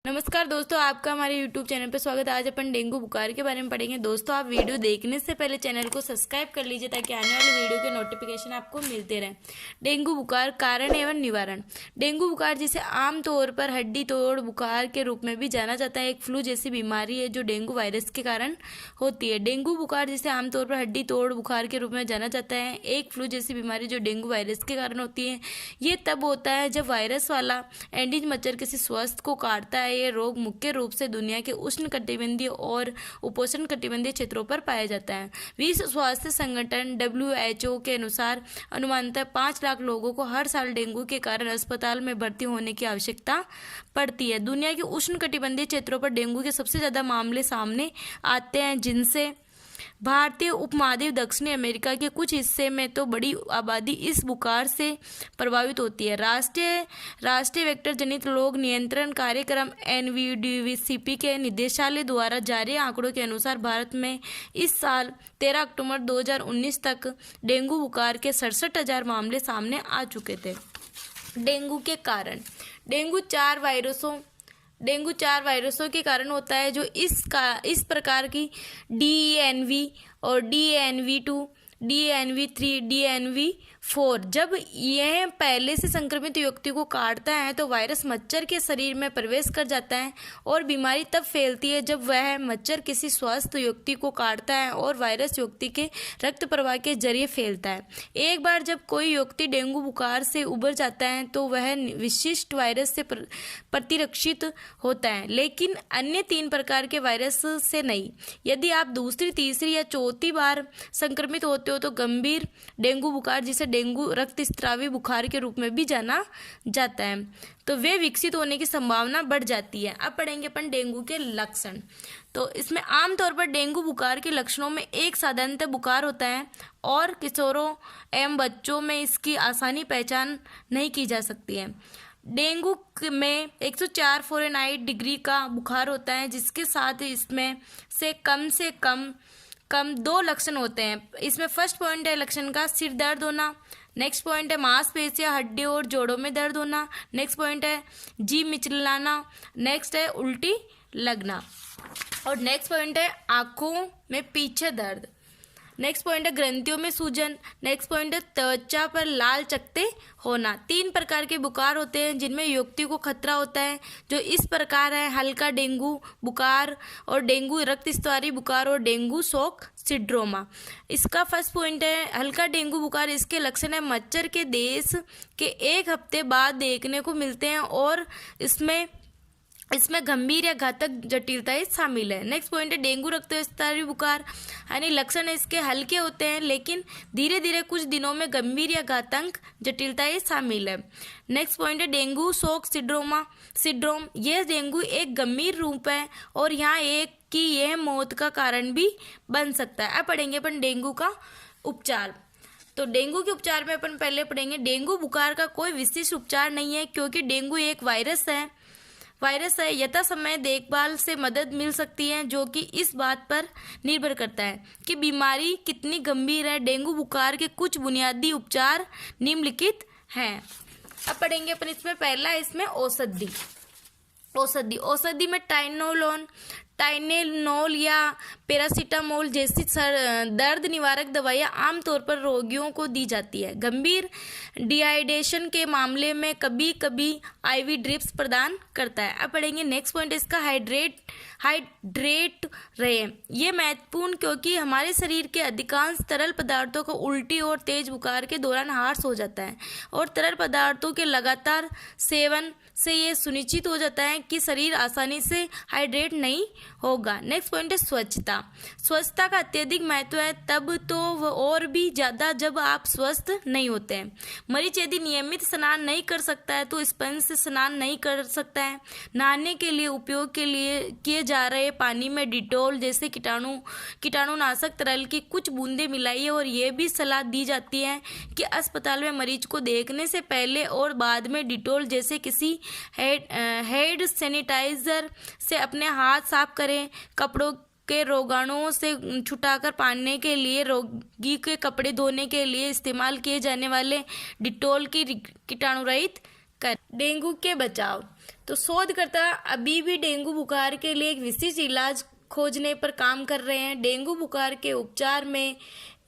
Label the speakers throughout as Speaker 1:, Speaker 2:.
Speaker 1: नमस्कार दोस्तों, आपका हमारे YouTube चैनल पर स्वागत है। आज अपन डेंगू बुखार के बारे में पढ़ेंगे। दोस्तों, आप वीडियो देखने से पहले चैनल को सब्सक्राइब कर लीजिए ताकि आने वाले वीडियो के नोटिफिकेशन आपको मिलते रहें। डेंगू बुखार कारण एवं निवारण। डेंगू बुखार जिसे आमतौर पर हड्डी तोड़ बुखार के रूप में भी जाना जाता है, एक फ्लू जैसी बीमारी है जो डेंगू वायरस के कारण होती है। डेंगू बुखार जिसे आमतौर पर हड्डी तोड़ बुखार के रूप में जाना जाता है, एक फ्लू जैसी बीमारी जो डेंगू वायरस के कारण होती है। ये तब होता है जब वायरस वाला एडिस मच्छर किसी स्वस्थ को काटता है। ये रोग मुख्य रूप से दुनिया के उष्णकटिबंधीय और उपोष्णकटिबंधीय क्षेत्रों पर पाया जाता है। विश्व स्वास्थ्य संगठन WHO के अनुसार अनुमानतः 5 लाख लोगों को हर साल डेंगू के कारण अस्पताल में भर्ती होने की आवश्यकता पड़ती है। दुनिया के उष्णकटिबंधीय क्षेत्रों पर डेंगू के सबसे ज्यादा मामले सामने आते हैं, जिनसे भारतीय उपमहाद्वीप, दक्षिणी अमेरिका के कुछ हिस्से में तो बड़ी आबादी इस बुखार से प्रभावित होती है। राष्ट्रीय वेक्टर जनित रोग नियंत्रण कार्यक्रम NVDVCP के निदेशालय द्वारा जारी आंकड़ों के अनुसार भारत में इस साल 13 अक्टूबर 2019 तक डेंगू बुखार के 67,000 मामले सामने आ चुके थे। डेंगू के कारण। डेंगू चार वायरसों के कारण होता है, जो इस प्रकार की DENV और DENV2, DENV3, DENV4। जब यह पहले से संक्रमित व्यक्ति को काटता है तो वायरस मच्छर के शरीर में प्रवेश कर जाता है और बीमारी तब फैलती है जब वह मच्छर किसी स्वस्थ व्यक्ति को काटता है और वायरस व्यक्ति के रक्त प्रवाह के जरिए फैलता है। एक बार जब कोई व्यक्ति डेंगू बुखार से उबर जाता है तो वह विशिष्ट वायरस से प्रतिरक्षित होता है, लेकिन अन्य 3 प्रकार के वायरस से नहीं। यदि आप दूसरी, तीसरी या चौथी बार संक्रमित होते हो तो गंभीर डेंगू बुखार, जिसे डेंगू रक्तस्रावी बुखार के रूप में भी जाना जाता है, तो वे विकसित होने की संभावना बढ़ जाती है। अब पढ़ेंगे अपन डेंगू के लक्षण। तो इसमें आमतौर पर डेंगू बुखार के लक्षणों में एक साधारणतः बुखार होता है और किशोरों एवं बच्चों में इसकी आसानी पहचान नहीं की जा सकती है। डेंगू में 104 फ़ारेनहाइट डिग्री का बुखार होता है, जिसके साथ इसमें से कम 2 लक्षण होते हैं। इसमें फर्स्ट पॉइंट है लक्षण का सिर दर्द होना, नेक्स्ट पॉइंट है मांसपेशियां, हड्डियों और जोड़ों में दर्द होना, नेक्स्ट पॉइंट है जी मिचलाना, नेक्स्ट है उल्टी लगना और नेक्स्ट पॉइंट है आंखों में पीछे दर्द, नेक्स्ट पॉइंट है ग्रंथियों में सूजन, नेक्स्ट पॉइंट है त्वचा पर लाल चकत्ते होना। 3 प्रकार के बुखार होते हैं जिनमें व्यक्ति को खतरा होता है, जो इस प्रकार है हल्का डेंगू बुखार और डेंगू रक्तस्रावी बुखार और डेंगू शॉक सिंड्रोमा। इसका फर्स्ट पॉइंट है हल्का डेंगू बुखार। इसके लक्षण है मच्छर के देश के 1 हफ्ते बाद देखने को मिलते हैं और इसमें गंभीर या घातक जटिलताएं शामिल है। नेक्स्ट पॉइंट है डेंगू रक्तस्रावी बुखार, यानी लक्षण इसके हल्के होते हैं लेकिन धीरे धीरे कुछ दिनों में गंभीर या घातक जटिलताएं शामिल है। नेक्स्ट पॉइंट है डेंगू शॉक सिंड्रोम। यह डेंगू एक गंभीर रूप है और यहाँ यह मौत का कारण भी बन सकता है। अब पढ़ेंगे अपन डेंगू का उपचार। तो डेंगू के उपचार में अपन पहले पढ़ेंगे डेंगू बुखार का कोई विशिष्ट उपचार नहीं है, क्योंकि डेंगू एक वायरस है। यथा समय देखभाल से मदद मिल सकती है, जो कि इस बात पर निर्भर करता है कि बीमारी कितनी गंभीर है। डेंगू बुखार के कुछ बुनियादी उपचार निम्नलिखित हैं। अब पढ़ेंगे अपन इसमें पहला है इसमें औषधि में टाइलेनॉल या पैरासीटामोल जैसी दर्द निवारक दवाइयाँ आमतौर पर रोगियों को दी जाती है। गंभीर डिहाइड्रेशन के मामले में कभी कभी IV ड्रिप्स प्रदान करता है। अब पढ़ेंगे नेक्स्ट पॉइंट इसका हाइड्रेट रहे। ये महत्वपूर्ण क्योंकि हमारे शरीर के अधिकांश तरल पदार्थों को उल्टी और तेज बुखार के दौरान ह्रास हो जाता है और तरल पदार्थों के लगातार सेवन से ये सुनिश्चित हो जाता है कि शरीर आसानी से हाइड्रेट नहीं होगा। नेक्स्ट पॉइंट है स्वच्छता का अत्यधिक महत्व है, तब तो और भी ज़्यादा जब आप स्वस्थ नहीं होते हैं। मरीज यदि नियमित स्नान नहीं कर सकता है तो स्पंज से स्नान नहीं कर सकता है। नहाने के लिए उपयोग किए जा रहे पानी में डिटॉल जैसे कीटाणुनाशक तरल की कुछ बूंदें मिलाइए और ये भी सलाह दी जाती है कि अस्पताल में मरीज को देखने से पहले और बाद में डिटॉल जैसे किसी हेड सैनिटाइजर से अपने हाथ साफ करें। कपड़ों के रोगाणुओं से छुटाकर पाने के लिए रोगी के कपड़े धोने के लिए इस्तेमाल किए जाने वाले डिटॉल की कीटाणुरहित कर। डेंगू के बचाव। तो शोधकर्ता अभी भी डेंगू बुखार के लिए एक विशिष्ट इलाज खोजने पर काम कर रहे हैं। डेंगू बुखार के उपचार में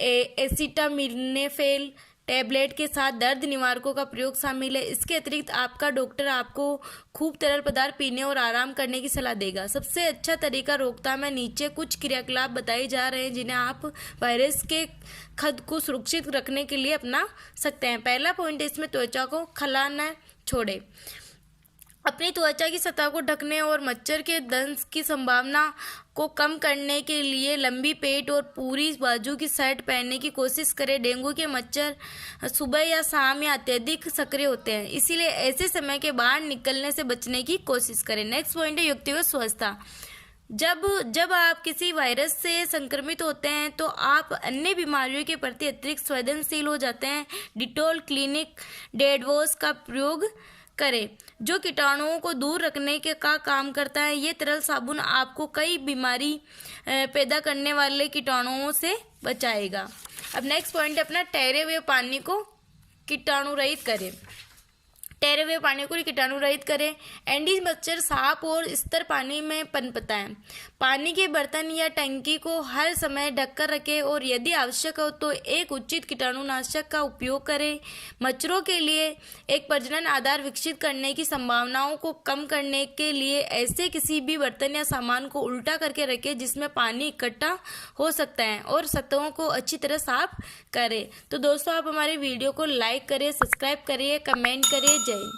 Speaker 1: एसिटामिनोफेन टैबलेट के साथ दर्द निवारकों का प्रयोग शामिल है। इसके अतिरिक्त आपका डॉक्टर आपको खूब तरल पदार्थ पीने और आराम करने की सलाह देगा। सबसे अच्छा तरीका रोकथाम में नीचे कुछ क्रियाकलाप बताए जा रहे हैं जिन्हें आप वायरस के खुद को सुरक्षित रखने के लिए अपना सकते हैं। पहला पॉइंट इसमें त्वचा को खला न छोड़े। अपनी त्वचा की सतह को ढकने और मच्छर के दंश की संभावना को कम करने के लिए लंबी पेट और पूरी बाजू की शर्ट पहनने की कोशिश करें। डेंगू के मच्छर सुबह या शाम या अत्यधिक सक्रिय होते हैं, इसीलिए ऐसे समय के बाहर निकलने से बचने की कोशिश करें। नेक्स्ट पॉइंट है व्यक्तिगत स्वच्छता। जब आप किसी वायरस से संक्रमित होते हैं तो आप अन्य बीमारियों के प्रति अतिरिक्त संवेदनशील हो जाते हैं। डिटॉल क्लिनिक डेड वॉश का प्रयोग करें जो कीटाणुओं को दूर रखने के का काम करता है। ये तरल साबुन आपको कई बीमारी पैदा करने वाले कीटाणुओं से बचाएगा। अब नेक्स्ट पॉइंट है अपना ठहरे हुए पानी को कीटाणु रहित करें। ठहरे हुए पानी को कीटाणु रहित करें। एंडीज मच्छर साफ और स्थिर पानी में पनपता है। पानी के बर्तन या टंकी को हर समय ढककर रखें और यदि आवश्यक हो तो एक उचित कीटाणुनाशक का उपयोग करें। मच्छरों के लिए एक प्रजनन आधार विकसित करने की संभावनाओं को कम करने के लिए ऐसे किसी भी बर्तन या सामान को उल्टा करके रखें जिसमें पानी इकट्ठा हो सकता है और सतहों को अच्छी तरह साफ करें। तो दोस्तों आप हमारे वीडियो को लाइक करें, सब्सक्राइब करिए, कमेंट करिए। जय हिंद।